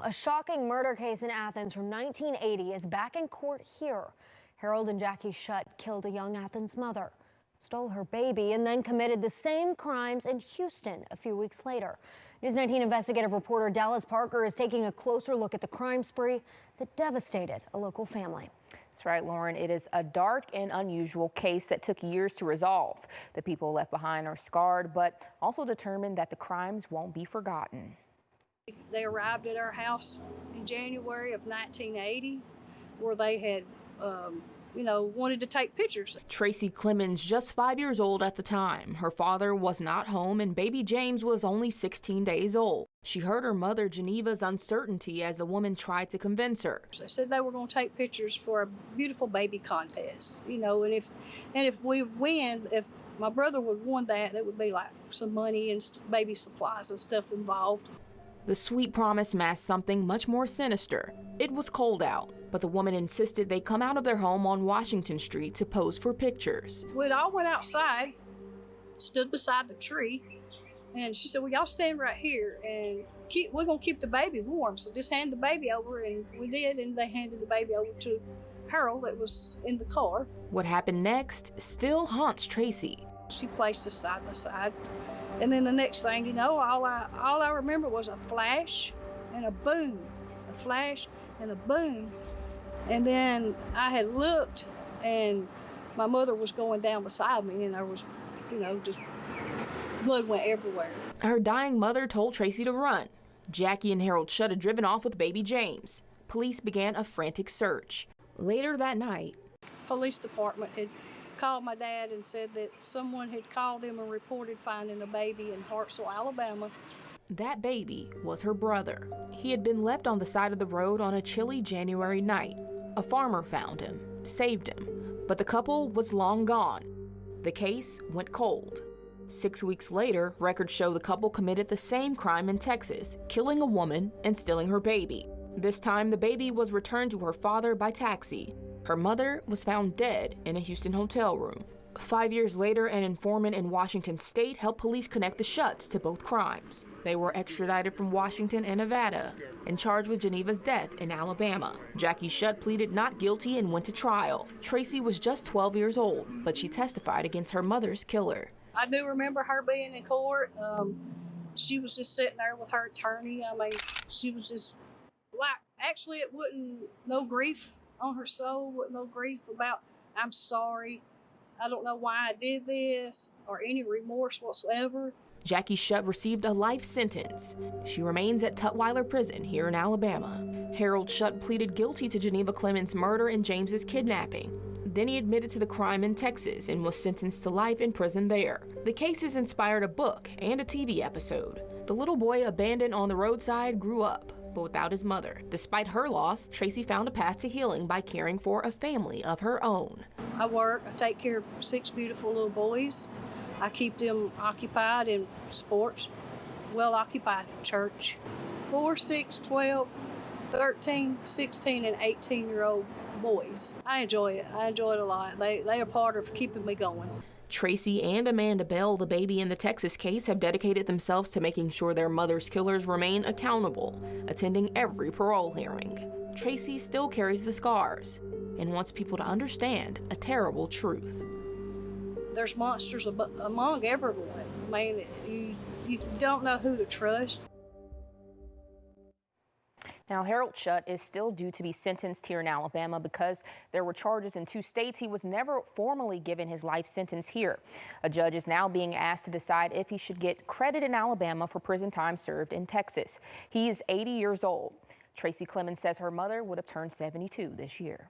A shocking murder case in Athens from 1980 is back in court here. Harold and Jackie Shutt killed a young Athens mother, stole her baby, and then committed the same crimes in Houston a few weeks later. News 19 investigative reporter Dallas Parker is taking a closer look at the crime spree that devastated a local family. That's right, Lauren. It is a dark and unusual case that took years to resolve. The people left behind are scarred, but also determined that the crimes won't be forgotten. They arrived at our house in January of 1980, where they had, wanted to take pictures. Tracy Clemens, just 5 years old at the time. Her father was not home and baby James was only 16 days old. She heard her mother Geneva's uncertainty as the woman tried to convince her. They said they were going to take pictures for a beautiful baby contest, and if we win, if my brother would win that, it would be like some money and baby supplies and stuff involved. The sweet promise masked something much more sinister. It was cold out, but the woman insisted they come out of their home on Washington Street to pose for pictures. We all went outside, stood beside the tree, and she said, well, y'all stand right here, and we're going to keep the baby warm, so just hand the baby over, and we did, and they handed the baby over to Harold that was in the car. What happened next still haunts Tracy. She placed us side by side. And then the next thing you know, all I remember was a flash and a boom, a flash and a boom. And then I had looked, and my mother was going down beside me, and there was, just blood went everywhere. Her dying mother told Tracy to run. Jackie and Harold Shutt had driven off with baby James. Police began a frantic search. Later that night, police department had called my dad and said that someone had called him and reported finding a baby in Hartselle, Alabama. That baby was her brother. He had been left on the side of the road on a chilly January night. A farmer found him, saved him, but the couple was long gone. The case went cold. 6 weeks later, records show the couple committed the same crime in Texas, killing a woman and stealing her baby. This time, the baby was returned to her father by taxi. Her mother was found dead in a Houston hotel room. 5 years later, an informant in Washington state helped police connect the Shutts to both crimes. They were extradited from Washington and Nevada and charged with Geneva's death in Alabama. Jackie Shutt pleaded not guilty and went to trial. Tracy was just 12 years old, but she testified against her mother's killer. I do remember her being in court. She was just sitting there with her attorney. She was just like, actually, it wasn't no grief on her soul, with no grief about, I'm sorry, I don't know why I did this, or any remorse whatsoever. Jackie Shutt received a life sentence. She remains at Tutwiler Prison here in Alabama. Harold Shutt pleaded guilty to Geneva Clemens' murder and James's kidnapping. Then he admitted to the crime in Texas and was sentenced to life in prison there. The case has inspired a book and a TV episode. The little boy abandoned on the roadside grew up, but without his mother. Despite her loss, Tracy found a path to healing by caring for a family of her own. I take care of 6 beautiful little boys. I keep them occupied in sports, well occupied in church. 4, 6, 12, 13, 16, and 18-year-old boys. I enjoy it. I enjoy it a lot. They are part of keeping me going. Tracy and Amanda Bell, the baby in the Texas case, have dedicated themselves to making sure their mother's killers remain accountable, attending every parole hearing. Tracy still carries the scars and wants people to understand a terrible truth. There's monsters among everyone. You don't know who to trust. Now, Harold Shutt is still due to be sentenced here in Alabama because there were charges in 2 states. He was never formally given his life sentence here. A judge is now being asked to decide if he should get credit in Alabama for prison time served in Texas. He is 80 years old. Tracy Clemens says her mother would have turned 72 this year.